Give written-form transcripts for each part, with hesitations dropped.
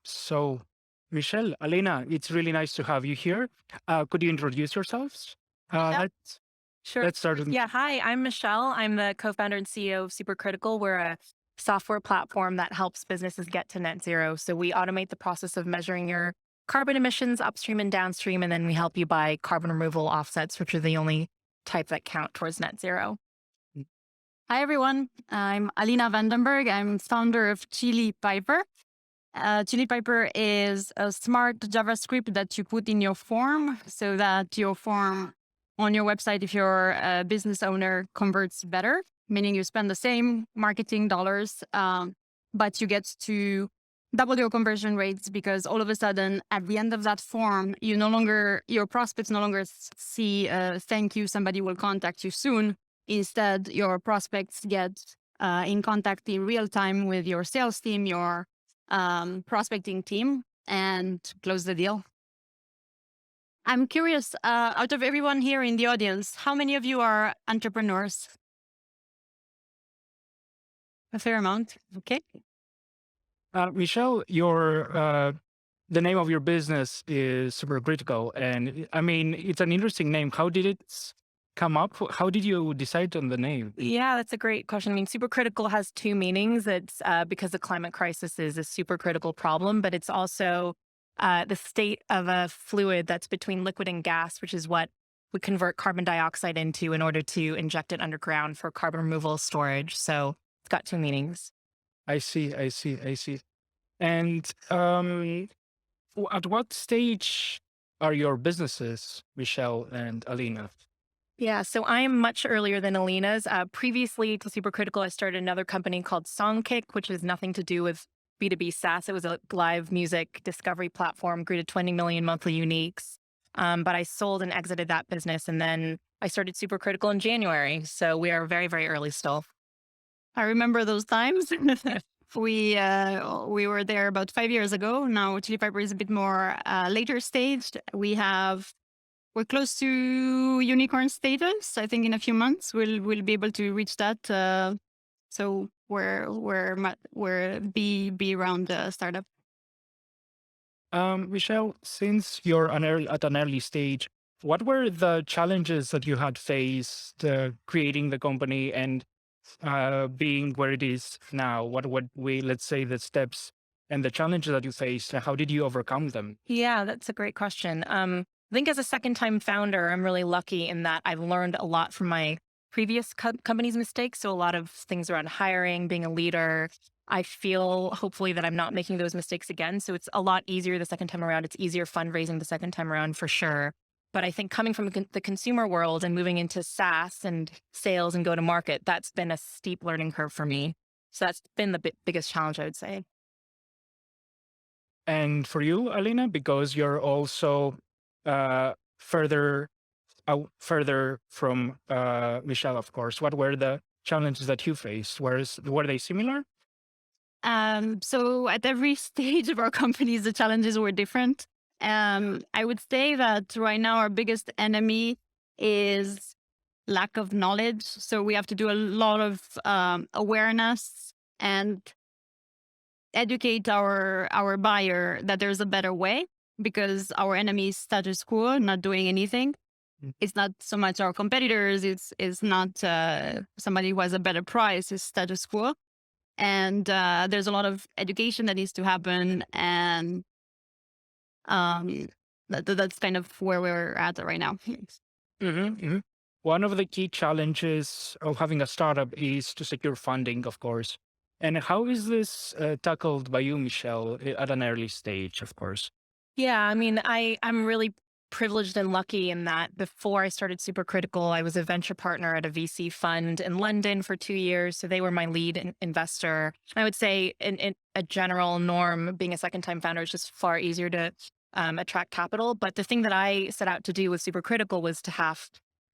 So, Michelle, Alina, it's really nice to have you here. Could you introduce yourselves? Yeah, Let's sure. let's start. Yeah, hi, I'm Michelle. I'm the co-founder and CEO of Supercritical. We're a software platform that helps businesses get to net zero. So we automate the process of measuring your carbon emissions upstream and downstream, and then we help you buy carbon removal offsets, which are the only type that count towards net zero. Hi, everyone. I'm Alina Vandenberghe. I'm founder of Chili Piper. Chili Piper is a smart JavaScript that you put in your form so that your form on your website, if you're a business owner, converts better, meaning you spend the same marketing dollars, but you get to double your conversion rates because all of a sudden, at the end of that form, your prospects no longer see thank you, somebody will contact you soon. Instead, your prospects get in contact in real time with your sales team, your prospecting team, and close the deal. I'm curious, out of everyone here in the audience, how many of you are entrepreneurs? A fair amount. Okay. Michelle, your the name of your business is Supercritical, and I mean it's an interesting name. How did it come up? How did you decide on the name? Yeah, that's a great question. I mean, supercritical has two meanings. It's because the climate crisis is a supercritical problem, but it's also the state of a fluid that's between liquid and gas, which is what we convert carbon dioxide into in order to inject it underground for carbon removal storage. So it's got two meanings. I see. And at what stage are your businesses, Michelle and Alina? Yeah, so I am much earlier than Alina's. Previously to Supercritical, I started another company called Songkick, which has nothing to do with B2B SaaS. It was a live music discovery platform, grew to 20 million monthly uniques. But I sold and exited that business. And then I started Supercritical in January. So we are very, very early still. I remember those times. We were there about 5 years ago. Now Chili Piper is a bit more later staged. We're close to unicorn status. I think in a few months we'll be able to reach that. So we're B round startup. Michelle, since you're at an early stage, what were the challenges that you had faced creating the company and being where it is now? What would let's say, the steps and the challenges that you faced? How did you overcome them? Yeah, that's a great question. I think as a second-time founder, I'm really lucky in that I've learned a lot from my previous company's mistakes. So a lot of things around hiring, being a leader. I feel hopefully that I'm not making those mistakes again. So it's a lot easier the second time around. It's easier fundraising the second time around for sure. But I think coming from the consumer world and moving into SaaS and sales and go to market, that's been a steep learning curve for me. So that's been the biggest challenge, I would say. And for you, Alina, because you're also further from Michelle, of course, what were the challenges that you faced? Were they similar? So at every stage of our companies, the challenges were different. I would say that right now our biggest enemy is lack of knowledge. So we have to do a lot of awareness and educate our buyer that there's a better way, because our enemy is status quo, not doing anything. It's not so much our competitors. It's not somebody who has a better price. It's status quo. And there's a lot of education that needs to happen. And that's kind of where we're at right now. One of the key challenges of having a startup is to secure funding, of course. And how is this tackled by you, Michelle, at an early stage, of course? Yeah, I mean, I'm really privileged and lucky in that before I started Supercritical, I was a venture partner at a VC fund in London for 2 years. So they were my lead investor. I would say in a general norm, being a second-time founder is just far easier to attract capital. But the thing that I set out to do with Supercritical was to have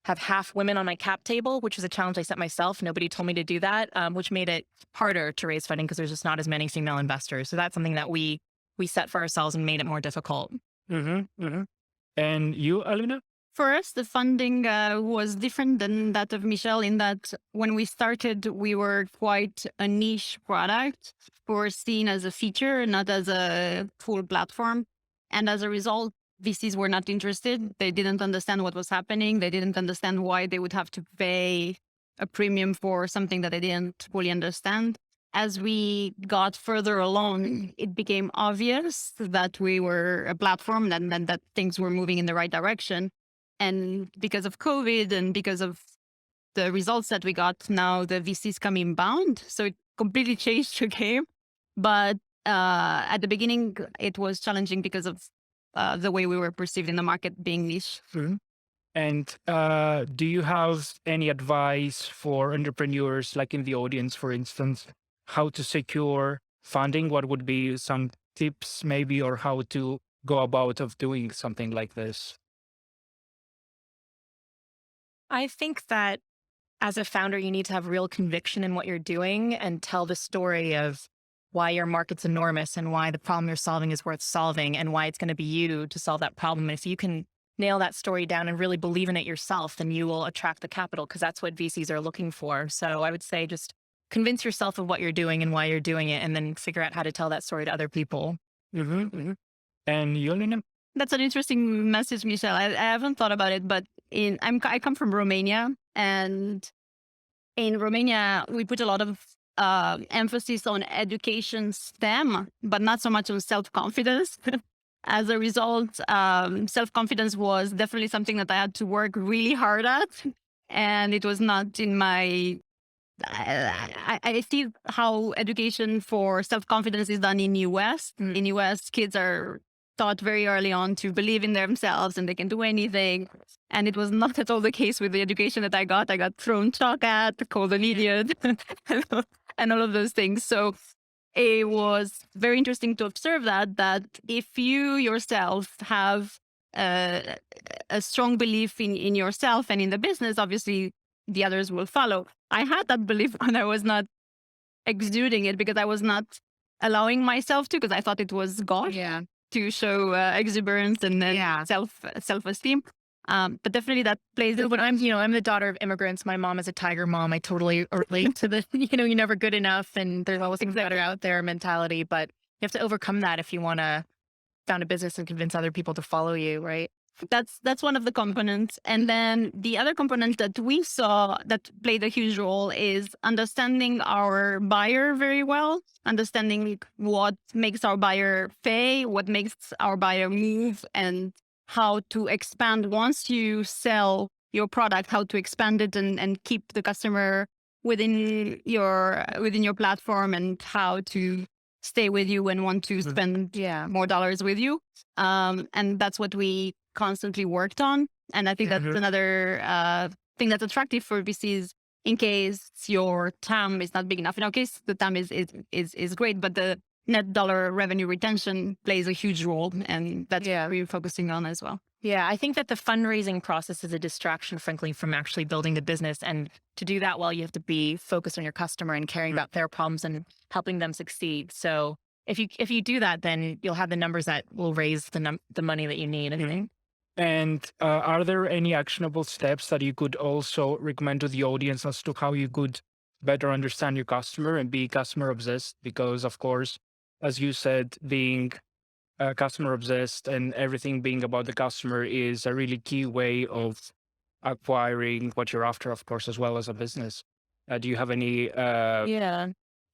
half women on my cap table, which is a challenge I set myself. Nobody told me to do that, which made it harder to raise funding because there's just not as many female investors. So that's something that we set for ourselves and made it more difficult. And you, Alina? For us, the funding was different than that of Michelle in that when we started, we were quite a niche product. We were seen as a feature, not as a full platform. And as a result, VCs were not interested. They didn't understand what was happening. They didn't understand why they would have to pay a premium for something that they didn't fully understand. As we got further along, it became obvious that we were a platform and that things were moving in the right direction. And because of COVID and because of the results that we got, now the VCs come inbound. So it completely changed the game. But at the beginning, it was challenging because of the way we were perceived in the market being niche. Mhm. And do you have any advice for entrepreneurs, like in the audience, for instance, how to secure funding? What would be some tips maybe, or how to go about of doing something like this? I think that as a founder, you need to have real conviction in what you're doing and tell the story of why your market's enormous and why the problem you're solving is worth solving and why it's going to be you to solve that problem. And if you can nail that story down and really believe in it yourself, then you will attract the capital, because that's what VCs are looking for. So I would say just convince yourself of what you're doing and why you're doing it, and then figure out how to tell that story to other people. And you, Alina? That's an interesting message, Michelle. I haven't thought about it, but I come from Romania, and in Romania we put a lot of emphasis on education STEM, but not so much on self-confidence. As a result, self-confidence was definitely something that I had to work really hard at, and it was not in my. I see how education for self-confidence is done in US. In US, kids are taught very early on to believe in themselves and they can do anything. And it was not at all the case with the education that I got. I got thrown chalk at, called an idiot, and all of those things. So it was very interesting to observe that if you yourself have a strong belief in yourself and in the business, obviously the others will follow. I had that belief, and I was not exuding it because I was not allowing myself to, because I thought it was God to show exuberance and then self-esteem. But definitely that plays. But I'm the daughter of immigrants. My mom is a tiger mom. I totally relate to the, you're never good enough and there's always things better out there mentality. But you have to overcome that if you want to found a business and convince other people to follow you, right? That's one of the components. And then the other component that we saw that played a huge role is understanding our buyer very well, understanding what makes our buyer pay, what makes our buyer move, and how to expand once you sell your product, how to expand it and keep the customer within your platform, and how to stay with you and want to spend more dollars with you. And that's what we constantly worked on. And I think that's another thing that's attractive for VCs in case your TAM is not big enough. In our case, the TAM is great, but the net dollar revenue retention plays a huge role. And that's what we're focusing on as well. Yeah, I think that the fundraising process is a distraction, frankly, from actually building the business. And to do that well, you have to be focused on your customer and caring about their problems and helping them succeed. So if you do that, then you'll have the numbers that will raise the money that you need, I think. And are there any actionable steps that you could also recommend to the audience as to how you could better understand your customer and be customer obsessed? Because, of course, as you said, being customer obsessed and everything being about the customer is a really key way of acquiring what you're after, of course, as well as a business. Do you have any? Yeah.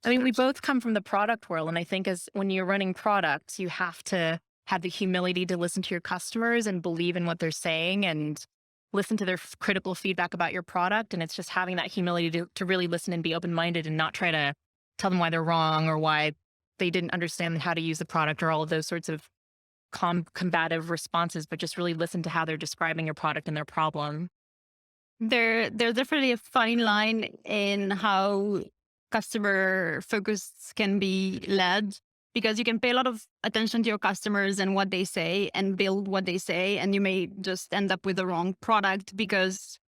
I mean, we both come from the product world. And I think when you're running products, you have to have the humility to listen to your customers and believe in what they're saying and listen to their critical feedback about your product. And it's just having that humility to really listen and be open-minded and not try to tell them why they're wrong or why they didn't understand how to use the product or all of those sorts of combative responses, but just really listen to how they're describing your product and their problem. There's definitely a fine line in how customer focus can be led, because you can pay a lot of attention to your customers and what they say and build what they say, and you may just end up with the wrong product because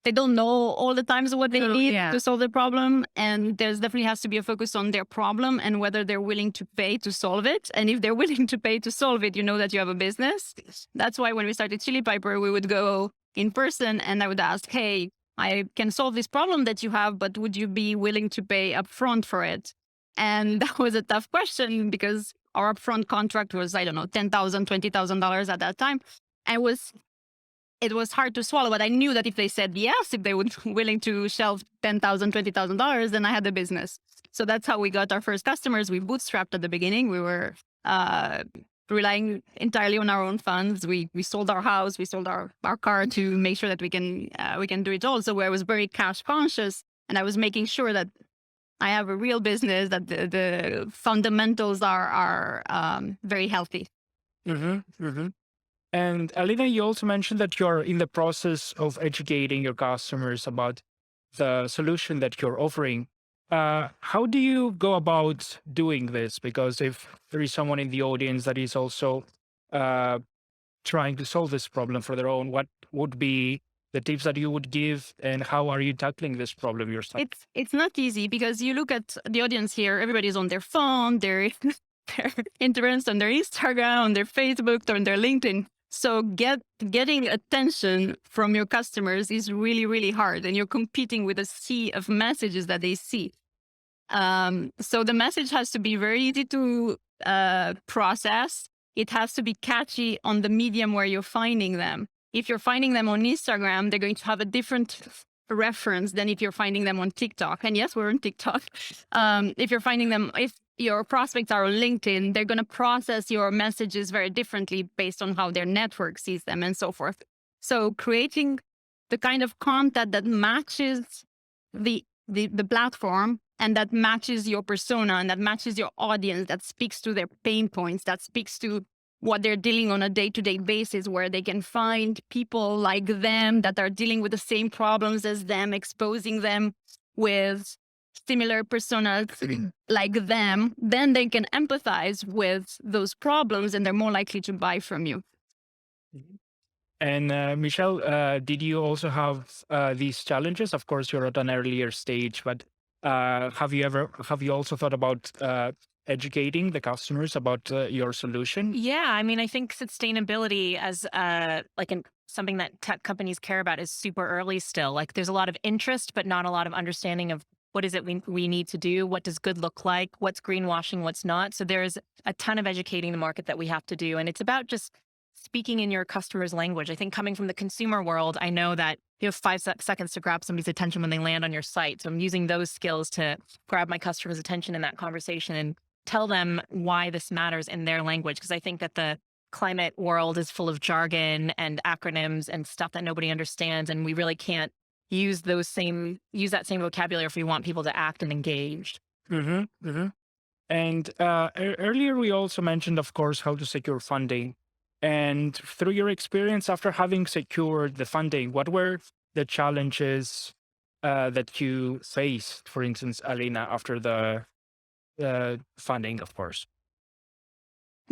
they don't know all the times what they need yeah. to solve the problem. And there's definitely has to be a focus on their problem and whether they're willing to pay to solve it. And if they're willing to pay to solve it, you know that you have a business. That's why when we started Chili Piper, we would go in person and I would ask, hey, I can solve this problem that you have, but would you be willing to pay upfront for it? And that was a tough question because our upfront contract was, I don't know, $10,000, $20,000 at that time. And it was hard to swallow, but I knew that if they said yes, if they would willing to shelve $10,000, $20,000, then I had a business. So that's how we got our first customers. We bootstrapped at the beginning. We were relying entirely on our own funds. We sold our house, we sold our car to make sure that we can do it all. So I was very cash conscious, and I was making sure that I have a real business, that the fundamentals are very healthy. And Alina, you also mentioned that you're in the process of educating your customers about the solution that you're offering. How do you go about doing this? Because if there is someone in the audience that is also trying to solve this problem for their own, what would be the tips that you would give, and how are you tackling this problem yourself? It's not easy because you look at the audience here, everybody's on their phone, their interest on their Instagram, on their Facebook, on their LinkedIn. So getting attention from your customers is really, really hard, and you're competing with a sea of messages that they see. So the message has to be very easy to process. It has to be catchy on the medium where you're finding them. If you're finding them on Instagram, they're going to have a different reference than if you're finding them on TikTok. And yes, we're on TikTok. If your prospects are on LinkedIn, they're going to process your messages very differently based on how their network sees them and so forth. So creating the kind of content that matches the platform and that matches your persona and that matches your audience, that speaks to their pain points, that speaks to what they're dealing on a day-to-day basis, where they can find people like them that are dealing with the same problems as them, exposing them with similar personas like them, then they can empathize with those problems and they're more likely to buy from you. And Michelle, did you also have these challenges? Of course, you're at an earlier stage, but have you also thought about educating the customers about your solution? Yeah, I mean, I think sustainability as something that tech companies care about is super early still. Like, there's a lot of interest, but not a lot of understanding of what is it we need to do? What does good look like? What's greenwashing? What's not? So there's a ton of educating the market that we have to do. And it's about just speaking in your customer's language. I think coming from the consumer world, I know that you have 5 seconds to grab somebody's attention when they land on your site. So I'm using those skills to grab my customer's attention in that conversation and tell them why this matters in their language. Because I think that the climate world is full of jargon and acronyms and stuff that nobody understands. And we really can't use that same vocabulary if we want people to act and engage. And earlier we also mentioned, of course, how to secure funding. And through your experience after having secured the funding, what were the challenges that you faced, for instance, Alina, after the funding, of course?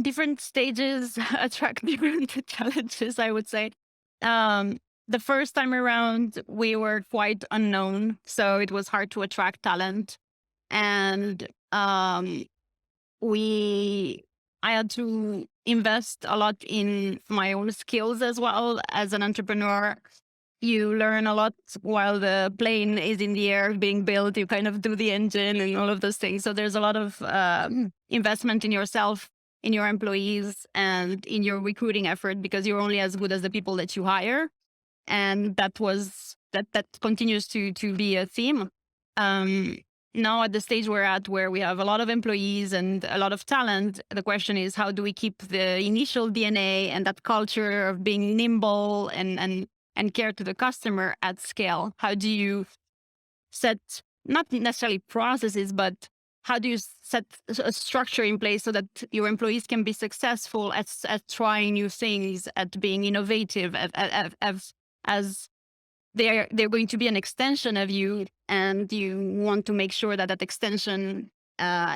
Different stages attract different challenges, I would say. The first time around, we were quite unknown, so it was hard to attract talent. And I had to invest a lot in my own skills as well. As an entrepreneur, you learn a lot while the plane is in the air being built. You kind of do the engine and all of those things. So there's a lot of investment in yourself, in your employees, and in your recruiting effort, because you're only as good as the people that you hire. And that continues to be a theme. Now at the stage we're at, where we have a lot of employees and a lot of talent, the question is, how do we keep the initial DNA and that culture of being nimble and care to the customer at scale? How do you set, not necessarily processes, but how do you set a structure in place so that your employees can be successful at trying new things, at being innovative, as they're going to be an extension of you, and you want to make sure that extension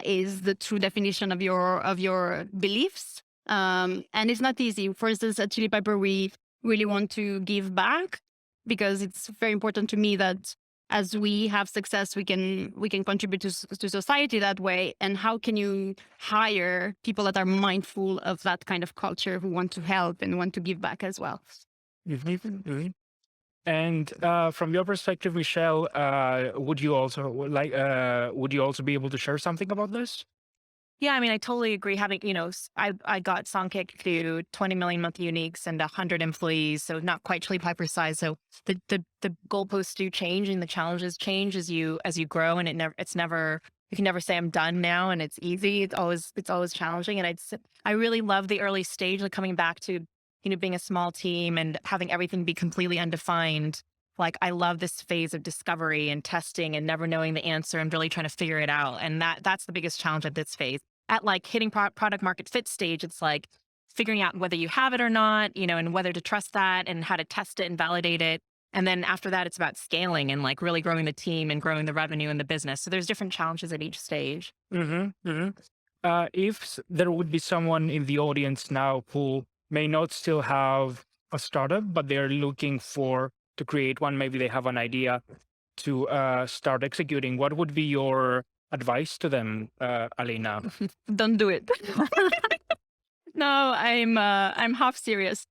is the true definition of your beliefs. And it's not easy. For instance, at Chili Piper, we really want to give back. because it's very important to me that as we have success, we can contribute to society that way. And how can you hire people that are mindful of that kind of culture, who want to help and want to give back as well? Mhm. And from your perspective, Michelle, would you also be able to share something about this? Yeah, I mean, I totally agree. Having, I got Songkick to 20 million monthly uniques and 100 employees, so not quite Chili Piper size. So the goalposts do change and the challenges change as you grow, and it's never, you can never say I'm done now and it's easy. It's always challenging, and I really love the early stage, like coming back to being a small team and having everything be completely undefined. Like, I love this phase of discovery and testing and never knowing the answer and really trying to figure it out. And that's the biggest challenge at this phase. At like hitting product market fit stage, it's like figuring out whether you have it or not, and whether to trust that and how to test it and validate it. And then after that, it's about scaling and like really growing the team and growing the revenue and the business. So there's different challenges at each stage. If there would be someone in the audience now who may not still have a startup, but they're looking to create one, maybe they have an idea to start executing, what would be your advice to them, Alina? Don't do it. No, I'm half serious.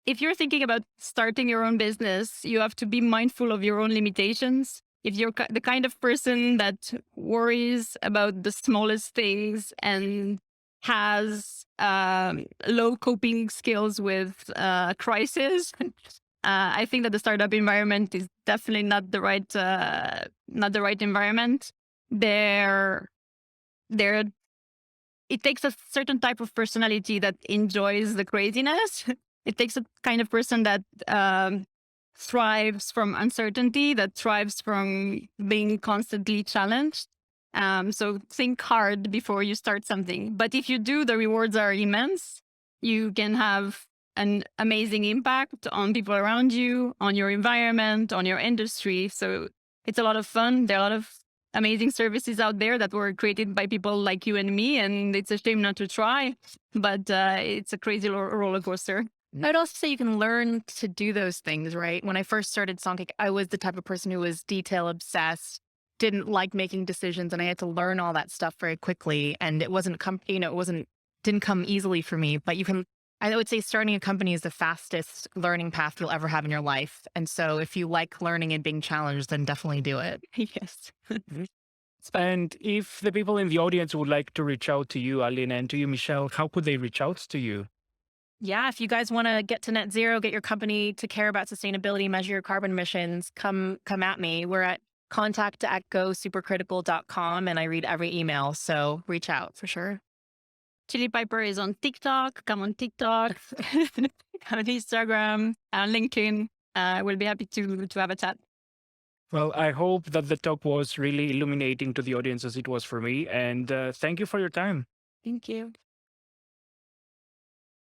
If you're thinking about starting your own business, you have to be mindful of your own limitations. If you're the kind of person that worries about the smallest things and has low coping skills with crisis, I think that the startup environment is definitely not the right environment. It takes a certain type of personality that enjoys the craziness. It takes a kind of person that thrives from uncertainty, that thrives from being constantly challenged. So think hard before you start something. But if you do, the rewards are immense. You can have an amazing impact on people around you, on your environment, on your industry. So it's a lot of fun. There are a lot of amazing services out there that were created by people like you and me, and it's a shame not to try, but it's a crazy roller coaster. I would also say you can learn to do those things, right? When I first started Songkick, I was the type of person who was detail obsessed, didn't like making decisions, and I had to learn all that stuff very quickly. And it didn't come easily for me. But I would say starting a company is the fastest learning path you'll ever have in your life. And so if you like learning and being challenged, then definitely do it. Yes. And if the people in the audience would like to reach out to you, Alina, and to you, Michelle, how could they reach out to you? Yeah, if you guys want to get to net zero, get your company to care about sustainability, measure your carbon emissions, come at me. We're at contact@gosupercritical.com, and I read every email. So reach out for sure. Chili Piper is on TikTok. Come on TikTok, on Instagram, on LinkedIn. We'll be happy to have a chat. Well, I hope that the talk was really illuminating to the audience as it was for me. And thank you for your time. Thank you.